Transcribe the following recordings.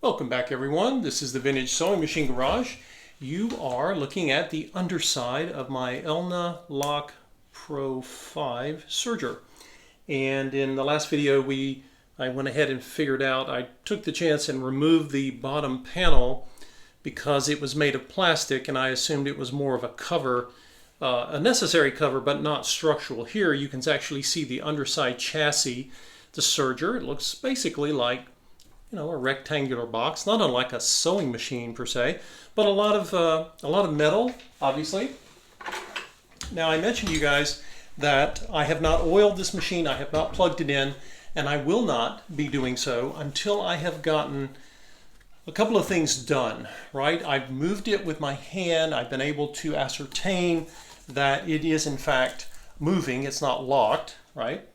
Welcome back everyone. This is the Vintage Sewing Machine Garage. You are looking at the underside of my Elna Lock Pro 5 serger. And in the last video I went ahead and figured out, I took the chance and removed the bottom panel because it was made of plastic and I assumed it was more of a cover, a necessary cover but not structural. Here you can actually see the underside chassis, the serger. It looks basically like a rectangular box, not unlike a sewing machine per se, but a lot of metal, obviously. Now I mentioned to you guys that I have not oiled this machine, I have not plugged it in, and I will not be doing so until I have gotten a couple of things done, right? I've moved it with my hand, I've been able to ascertain that it is in fact moving, it's not locked, right?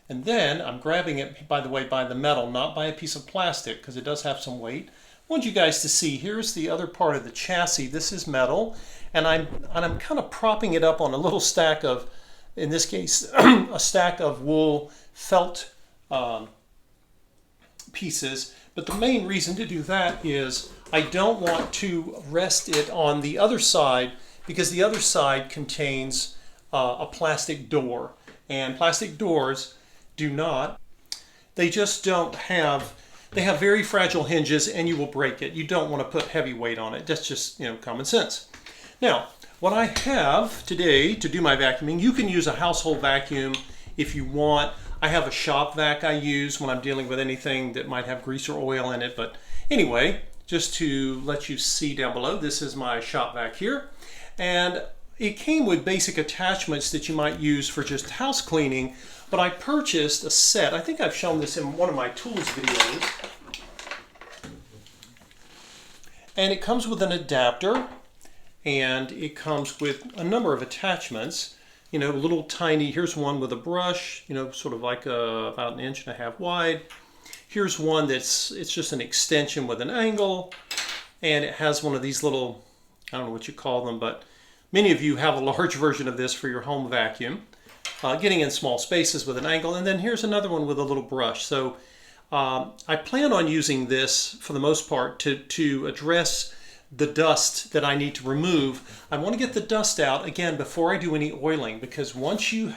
And then I'm grabbing it, by the way, by the metal, not by a piece of plastic, because it does have some weight. I want you guys to see, here's the other part of the chassis. This is metal, and I'm kind of propping it up on a little stack of, in this case, a stack of wool felt pieces. But the main reason to do that is I don't want to rest it on the other side, because the other side contains a plastic door. And plastic doors they just don't have, they have very fragile hinges and you will break it. You don't want to put heavy weight on it. That's just, common sense. Now, what I have today to do my vacuuming, you can use a household vacuum if you want. I have a shop vac I use when I'm dealing with anything that might have grease or oil in it. But anyway, just to let you see down below, this is my shop vac here. And it came with basic attachments that you might use for just house cleaning. But I purchased a set. I think I've shown this in one of my tools videos. And it comes with an adapter, and it comes with a number of attachments. Little tiny, here's one with a brush, sort of like about 1.5 inches wide. Here's one it's just an extension with an angle, and it has one of these little, I don't know what you call them, but many of you have a large version of this for your home vacuum. Getting in small spaces with an angle, and then here's another one with a little brush. So I plan on using this for the most part to address the dust that I need to remove. I want to get the dust out again before I do any oiling, because once you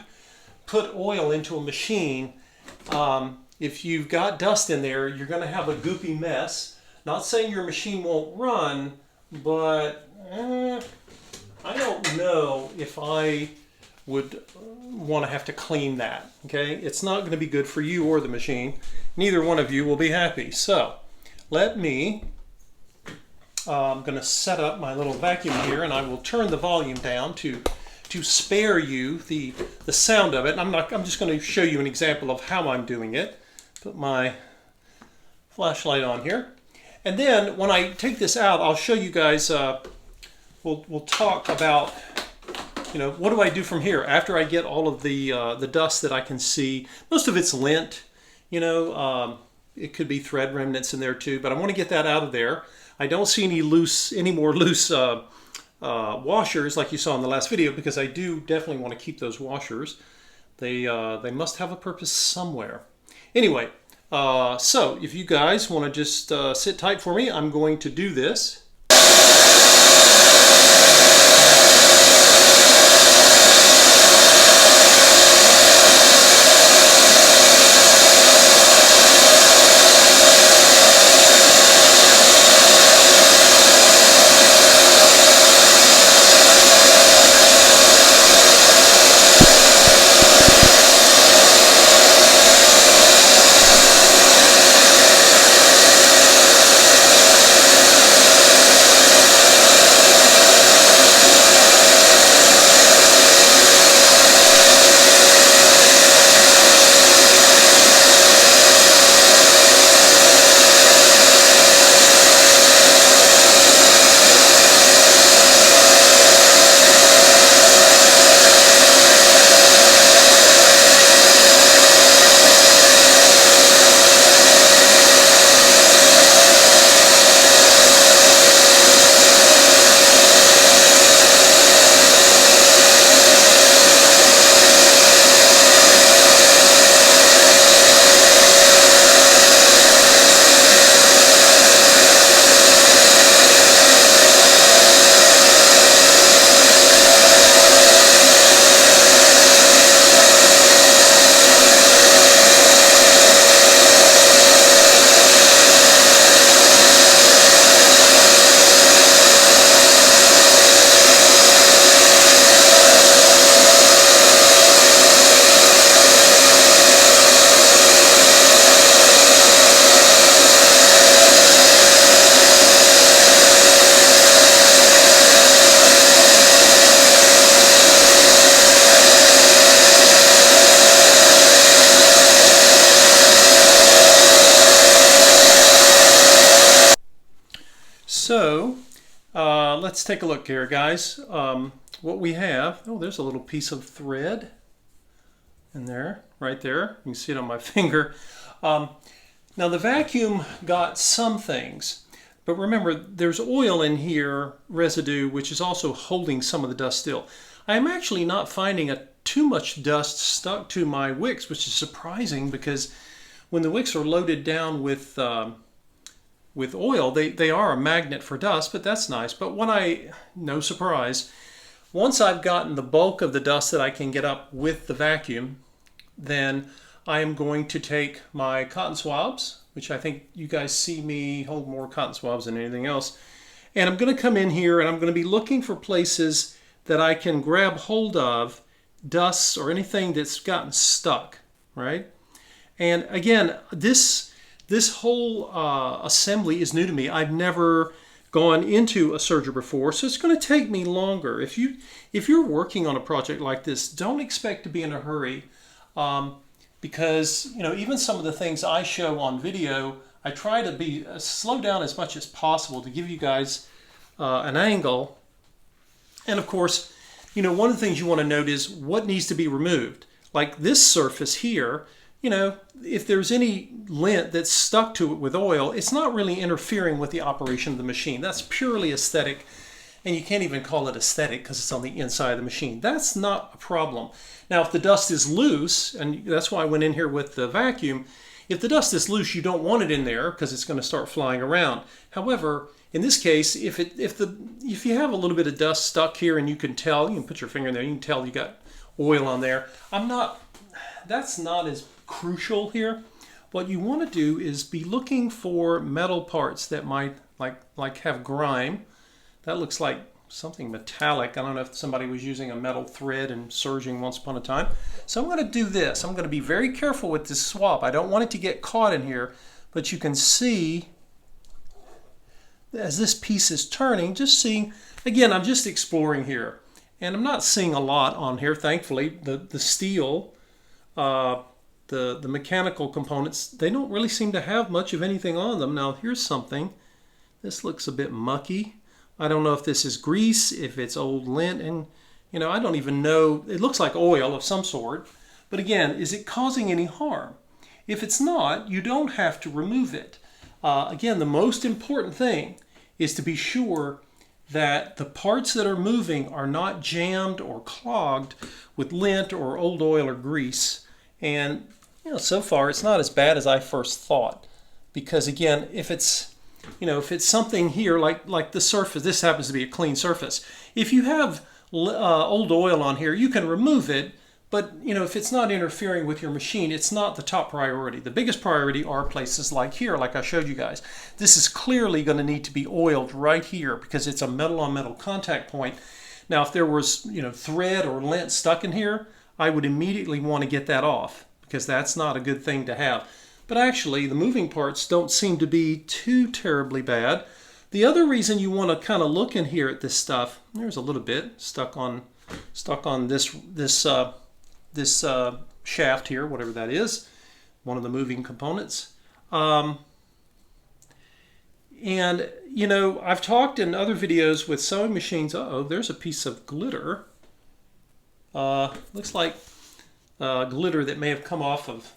put oil into a machine, if you've got dust in there, you're going to have a goopy mess. Not saying your machine won't run, but I don't know if I would want to have to clean that. Okay, it's not going to be good for you or the machine. Neither one of you will be happy. So let me, I'm going to set up my little vacuum here, and I will turn the volume down to spare you the sound of it. And I'm just going to show you an example of how I'm doing it. Put my flashlight on here, and then when I take this out, I'll show you guys. We'll talk about, what do I do from here after I get all of the dust that I can see. Most of it's lint, it could be thread remnants in there too, but I want to get that out of there. I don't see any more loose washers like you saw in the last video, because I do definitely want to keep those washers. They must have a purpose somewhere. Anyway, so if you guys want to just sit tight for me, I'm going to do this. So let's take a look here, guys. What we have, oh, there's a little piece of thread in there, right there. You can see it on my finger. Now the vacuum got some things, but remember there's oil in here, residue, which is also holding some of the dust still. I'm actually not finding too much dust stuck to my wicks, which is surprising because when the wicks are loaded down with oil, they are a magnet for dust, but that's nice. But no surprise, once I've gotten the bulk of the dust that I can get up with the vacuum, then I am going to take my cotton swabs, which I think you guys see me hold more cotton swabs than anything else, and I'm going to come in here and I'm going to be looking for places that I can grab hold of dust or anything that's gotten stuck, right? And again, this whole assembly is new to me. I've never gone into a Serger before, so it's going to take me longer. If you're working on a project like this, don't expect to be in a hurry, because even some of the things I show on video, I try to be slow down as much as possible to give you guys an angle. And of course, one of the things you want to note is what needs to be removed. Like this surface here, if there's any lint that's stuck to it with oil, it's not really interfering with the operation of the machine. That's purely aesthetic, and you can't even call it aesthetic because it's on the inside of the machine. That's not a problem. Now, if the dust is loose, and that's why I went in here with the vacuum, if the dust is loose, you don't want it in there because it's going to start flying around. However, in this case, if you have a little bit of dust stuck here and you can tell, you can put your finger in there, you can tell you got oil on there. That's not as crucial here. What you want to do is be looking for metal parts that might like have grime. That looks like something metallic. I don't know if somebody was using a metal thread and serging once upon a time. So I'm going to do this. I'm going to be very careful with this swab. I don't want it to get caught in here, but you can see as this piece is turning, just seeing, again, I'm just exploring here. And I'm not seeing a lot on here, thankfully. The steel, the mechanical components, they don't really seem to have much of anything on them. Now here's something. This looks a bit mucky. I don't know if this is grease, if it's old lint, and I don't even know. It looks like oil of some sort. But again, is it causing any harm? If it's not, you don't have to remove it. Again, the most important thing is to be sure that the parts that are moving are not jammed or clogged with lint or old oil or grease. And so far it's not as bad as I first thought, because again, if it's something here like the surface, this happens to be a clean surface. If you have old oil on here, you can remove it, but if it's not interfering with your machine, it's not the top priority. The biggest priority are places like here, like I showed you guys. This is clearly going to need to be oiled right here because it's a metal on metal contact point. Now, if there was thread or lint stuck in here, I would immediately want to get that off because that's not a good thing to have. But actually, the moving parts don't seem to be too terribly bad. The other reason you want to kind of look in here at this stuff, there's a little bit stuck on this shaft here, whatever that is, one of the moving components. And I've talked in other videos with sewing machines. Uh-oh, there's a piece of glitter. Looks like glitter that may have come off of,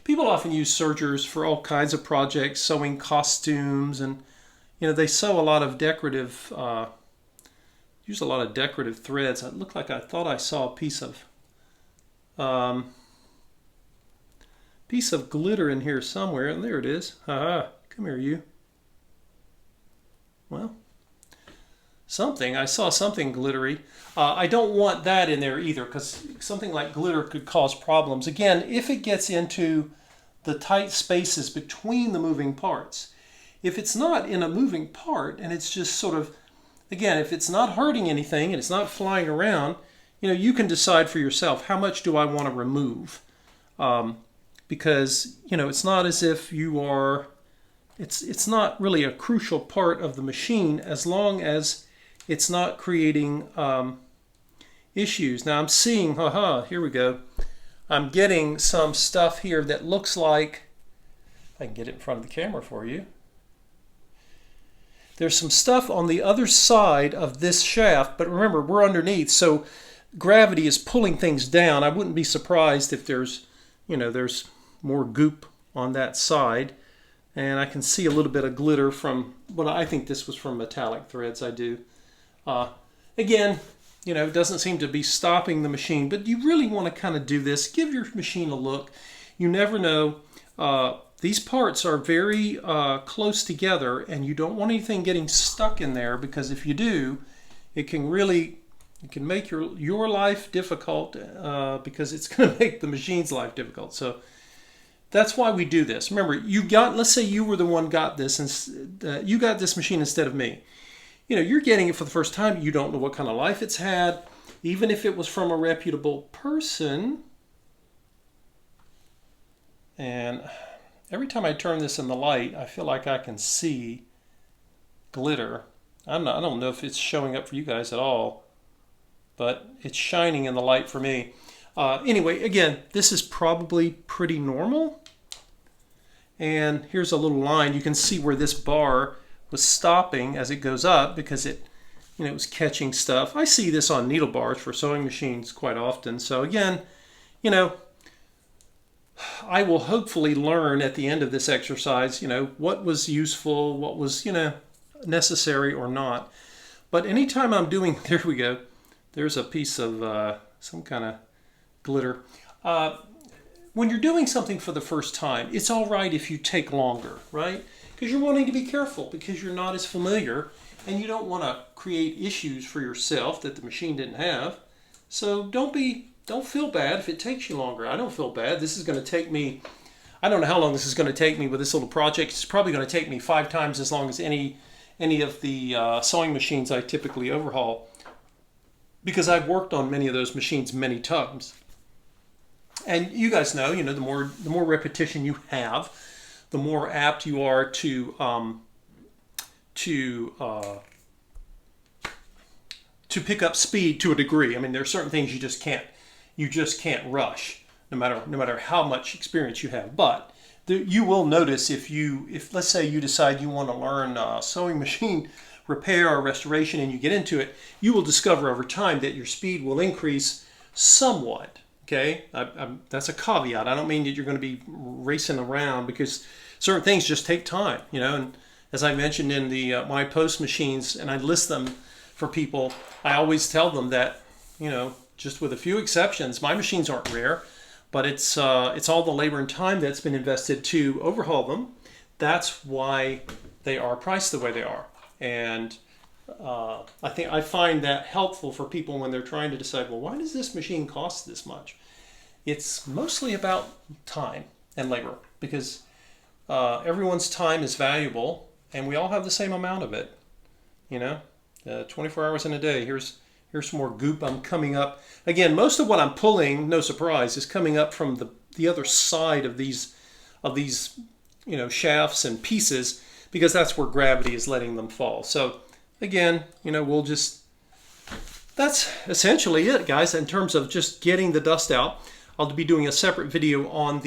people often use sergers for all kinds of projects, sewing costumes, and they sew a lot of decorative use a lot of decorative threads. It looked like I thought I saw a piece of glitter in here somewhere, and there it is. Haha, come here, you. Well, I saw something glittery. I don't want that in there either, because something like glitter could cause problems. Again, if it gets into the tight spaces between the moving parts. If it's not in a moving part and it's just sort of, again, if it's not hurting anything and it's not flying around, you can decide for yourself, how much do I want to remove? Because, it's not as if you are, it's not really a crucial part of the machine as long as it's not creating issues. Now I'm seeing, here we go. I'm getting some stuff here that looks like, I can get it in front of the camera for you. there's some stuff on the other side of this shaft, but remember, we're underneath, so gravity is pulling things down. I wouldn't be surprised if there's, there's more goop on that side. And I can see a little bit of glitter from, well, I think this was from metallic threads, I do. Again, it doesn't seem to be stopping the machine, but you really want to kind of do this. Give your machine a look. You never know. These parts are very close together, and you don't want anything getting stuck in there, because if you do, it can make your life difficult, because it's going to make the machine's life difficult. So that's why we do this. Remember, let's say you were the one got this, and you got this machine instead of me. You're getting it for the first time. You don't know what kind of life it's had. Even if it was from a reputable person. And every time I turn this in the light, I feel like I can see glitter. I don't know if it's showing up for you guys at all, but it's shining in the light for me. Anyway, again, this is probably pretty normal. And here's a little line. You can see where this bar was stopping as it goes up, because it was catching stuff. I see this on needle bars for sewing machines quite often. So again, I will hopefully learn at the end of this exercise, what was useful, what was, necessary or not. But anytime I'm doing, there we go. There's a piece of some kind of glitter. When you're doing something for the first time, it's all right if you take longer, right? Because you're wanting to be careful, because you're not as familiar, and you don't want to create issues for yourself that the machine didn't have. So don't feel bad if it takes you longer. I don't feel bad. This is going to take me, I don't know how long this is going to take me with this little project. It's probably going to take me 5 times as long as any of the sewing machines I typically overhaul, because I've worked on many of those machines many times. And you guys know, the more repetition you have, the more apt you are to pick up speed to a degree. I mean, there are certain things you just can't rush, no matter how much experience you have. But you will notice if let's say you decide you want to learn sewing machine repair or restoration, and you get into it, you will discover over time that your speed will increase somewhat. Okay, that's a caveat. I don't mean that you're going to be racing around, because certain things just take time, And as I mentioned in when I post machines and I list them for people, I always tell them that, just with a few exceptions, my machines aren't rare, but it's all the labor and time that's been invested to overhaul them. That's why they are priced the way they are. And I find that helpful for people when they're trying to decide, well, why does this machine cost this much? It's mostly about time and labor, because everyone's time is valuable, and we all have the same amount of it. 24 hours in a day. Here's some more goop. I'm coming up. Again, most of what I'm pulling, no surprise, is coming up from the other side of these shafts and pieces, because that's where gravity is letting them fall. So again, that's essentially it, guys, in terms of just getting the dust out. I'll be doing a separate video on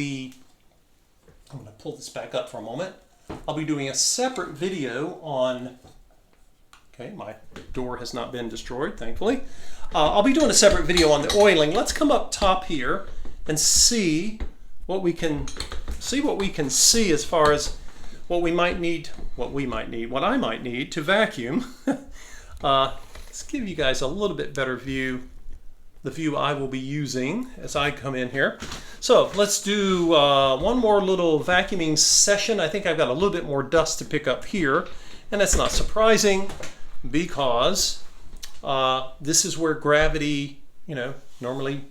I'm going to pull this back up for a moment. I'll be doing a separate video on, okay, my door has not been destroyed, thankfully. I'll be doing a separate video on the oiling. Let's come up top here and see what we can see as far as what I might need to vacuum. Let's give you guys a little bit better view, the view I will be using as I come in here. So let's do one more little vacuuming session. I think I've got a little bit more dust to pick up here, and that's not surprising, because this is where gravity, normally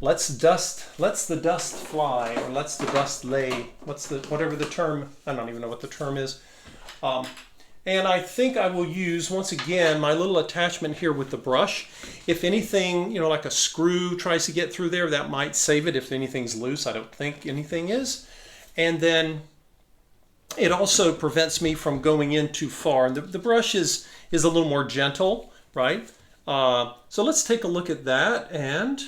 lets the dust fly, or lets the dust lay. Whatever the term, I don't even know what the term is. And I think I will use, once again, my little attachment here with the brush. If anything, like a screw tries to get through there, that might save it. If anything's loose, I don't think anything is. And then it also prevents me from going in too far. And the brush is a little more gentle, right? So let's take a look at that. And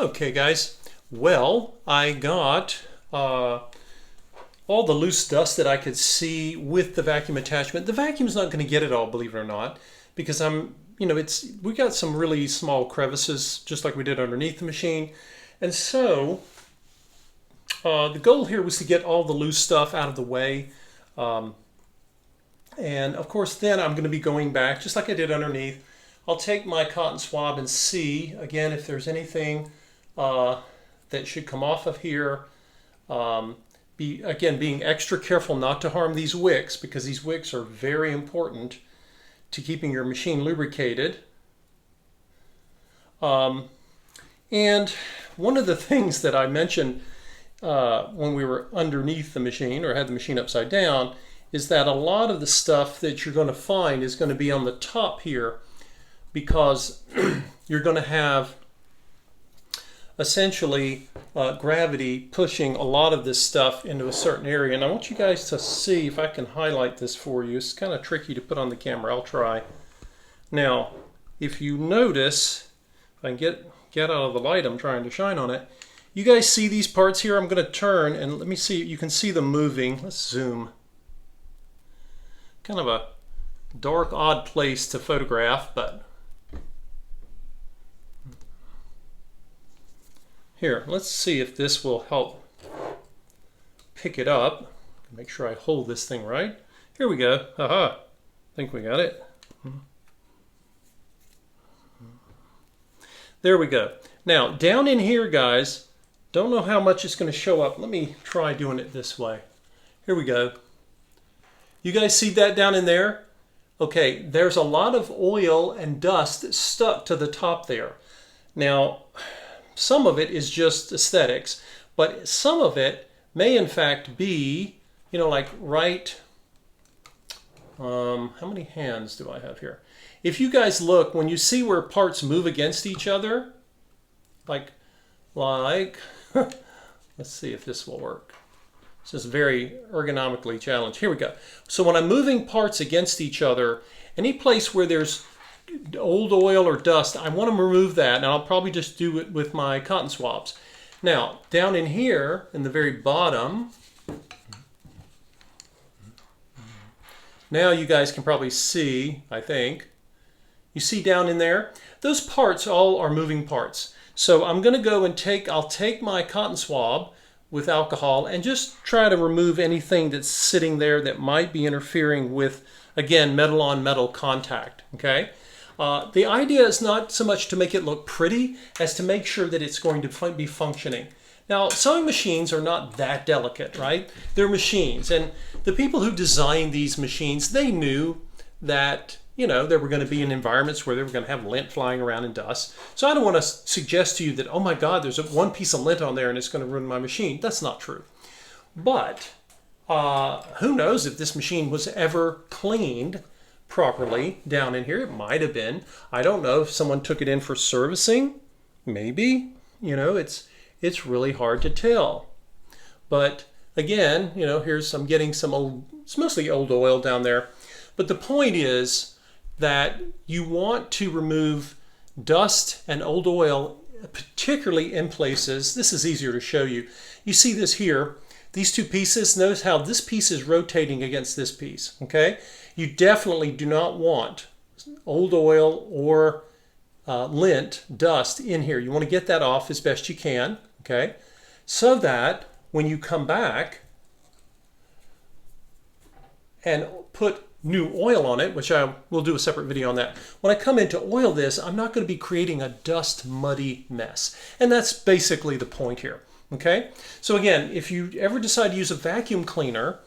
Okay guys, well, I got all the loose dust that I could see with the vacuum attachment. The vacuum's not going to get it all, believe it or not, because we got some really small crevices just like we did underneath the machine. And so the goal here was to get all the loose stuff out of the way. And of course then I'm going to be going back just like I did underneath. I'll take my cotton swab and see again if there's anything that should come off of here. Being extra careful not to harm these wicks, because these wicks are very important to keeping your machine lubricated. And one of the things that I mentioned when we were underneath the machine or had the machine upside down is that a lot of the stuff that you're going to find is going to be on the top here, because you're going to have essentially gravity pushing a lot of this stuff into a certain area. And I want you guys to see if I can highlight this for you. It's kind of tricky to put on the camera. I'll try. Now, if you notice, if I can get out of the light I'm trying to shine on it, you guys see these parts here? I'm going to turn and let me see. You can see them moving. Let's zoom. Kind of a dark, odd place to photograph, but here, let's see if this will help pick it up. Make sure I hold this thing right. Here we go. Haha. I think we got it. There we go. Now, down in here, guys, don't know how much it's going to show up. Let me try doing it this way. Here we go. You guys see that down in there? Okay, there's a lot of oil and dust that's stuck to the top there. Now, some of it is just aesthetics, but some of it may in fact be, like right, how many hands do I have here? If you guys look, when you see where parts move against each other, like, let's see if this will work. This is very ergonomically challenged. Here we go. So when I'm moving parts against each other, any place where there's old oil or dust, I want to remove that, and I'll probably just do it with my cotton swabs. Now, down in here, in the very bottom, now you guys can probably see, I think. You see down in there? Those parts all are moving parts. So I'm going to go and I'll take my cotton swab with alcohol and just try to remove anything that's sitting there that might be interfering with, again, metal on metal contact, okay? The idea is not so much to make it look pretty as to make sure that it's going to be functioning. Now, sewing machines are not that delicate, right? They're machines, and the people who designed these machines, they knew that there were going to be in environments where they were going to have lint flying around and dust. So I don't want to suggest to you that, oh my God, there's one piece of lint on there and it's going to ruin my machine. That's not true. But who knows if this machine was ever cleaned properly down in here. It might have been. I don't know if someone took it in for servicing. Maybe. It's really hard to tell. But again, I'm getting some old, it's mostly old oil down there. But the point is that you want to remove dust and old oil, particularly in places. This is easier to show you. You see this here, these two pieces. Notice how this piece is rotating against this piece, okay? You definitely do not want old oil or lint, dust in here. You want to get that off as best you can, okay? So that when you come back and put new oil on it, which I will do a separate video on that. When I come in to oil this, I'm not going to be creating a dust muddy mess. And that's basically the point here, okay? So again, if you ever decide to use a vacuum cleaner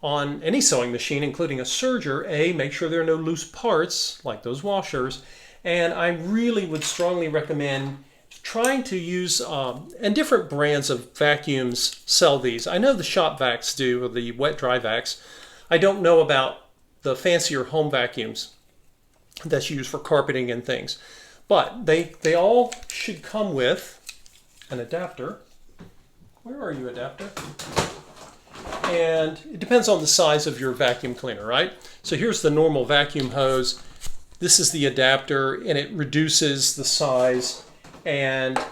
on any sewing machine, including a Serger, make sure there are no loose parts, like those washers, and I really would strongly recommend trying to use, and different brands of vacuums sell these. I know the shop vacs do, or the wet dry vacs. I don't know about the fancier home vacuums that's used for carpeting and things. But they all should come with an adapter. Where are you, adapter? And it depends on the size of your vacuum cleaner, right? So here's the normal vacuum hose. This is the adapter, and it reduces the size. And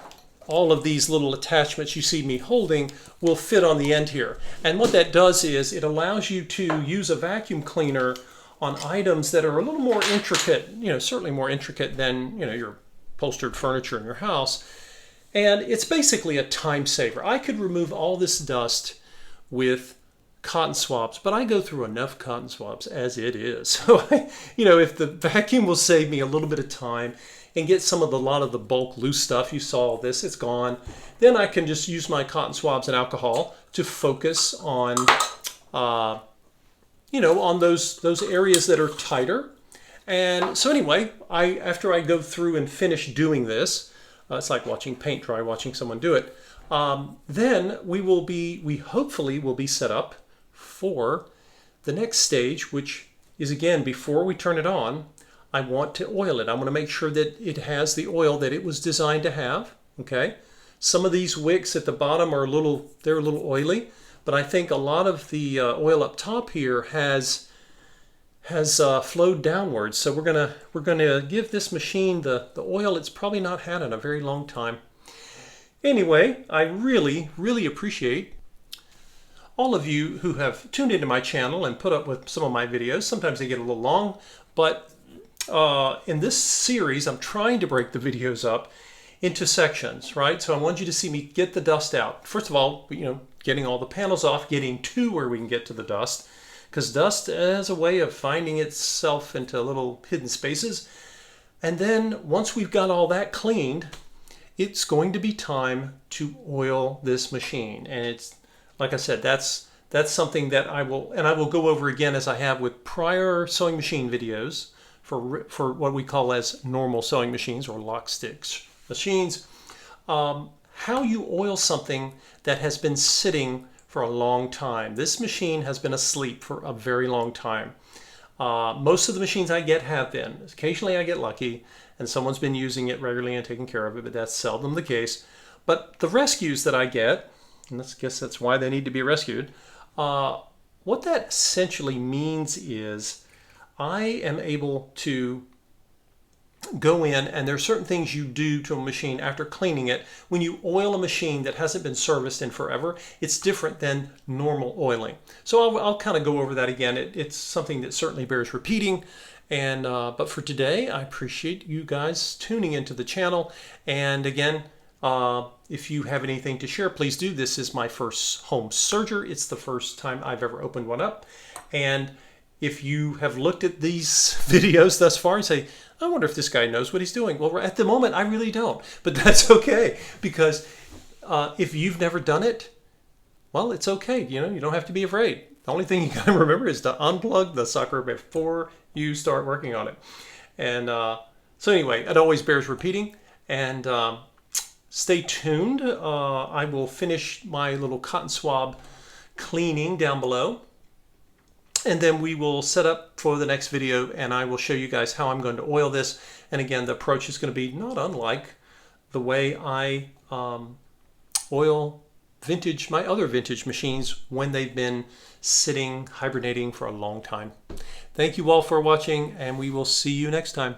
all of these little attachments you see me holding will fit on the end here. And what that does is it allows you to use a vacuum cleaner on items that are a little more intricate, certainly more intricate than, your upholstered furniture in your house. And it's basically a time saver. I could remove all this dust with cotton swabs, but I go through enough cotton swabs as it is. So, if the vacuum will save me a little bit of time and get a lot of the bulk loose stuff, you saw this, it's gone, then I can just use my cotton swabs and alcohol to focus on, on those areas that are tighter. And so anyway, after I go through and finish doing this, it's like watching paint dry, watching someone do it. Then we hopefully will be set up for the next stage, which is, again, before we turn it on, I want to oil it. I want to make sure that it has the oil that it was designed to have. Okay, some of these wicks at the bottom are a little oily, but I think a lot of the oil up top here has flowed downwards. So we're gonna give this machine the oil it's probably not had in a very long time. Anyway, I really, really appreciate all of you who have tuned into my channel and put up with some of my videos. Sometimes they get a little long, but in this series, I'm trying to break the videos up into sections, right? So I want you to see me get the dust out. First of all, getting all the panels off, getting to where we can get to the dust, because dust has a way of finding itself into little hidden spaces. And then once we've got all that cleaned, it's going to be time to oil this machine. And it's, like I said, that's something that I will go over again, as I have with prior sewing machine videos for what we call as normal sewing machines or lock sticks machines. How you oil something that has been sitting for a long time. This machine has been asleep for a very long time. Most of the machines I get have been. Occasionally I get lucky and someone's been using it regularly and taking care of it, but that's seldom the case. But the rescues that I get, and I guess that's why they need to be rescued, what that essentially means is I am able to go in, and there are certain things you do to a machine after cleaning it. When you oil a machine that hasn't been serviced in forever, it's different than normal oiling. So I'll kind of go over that again. It's something that certainly bears repeating. And but for today, I appreciate you guys tuning into the channel. And again, if you have anything to share, please do. This is my first home Serger. It's the first time I've ever opened one up. And if you have looked at these videos thus far and say, I wonder if this guy knows what he's doing. Well, at the moment, I really don't. But that's okay, because if you've never done it, well, it's okay. You don't have to be afraid. The only thing you got to remember is to unplug the sucker before you start working on it. And so anyway, it always bears repeating. And stay tuned. I will finish my little cotton swab cleaning down below. And then we will set up for the next video, and I will show you guys how I'm going to oil this. And again, the approach is going to be not unlike the way I oil my other vintage machines when they've been sitting, hibernating for a long time. Thank you all for watching, and we will see you next time.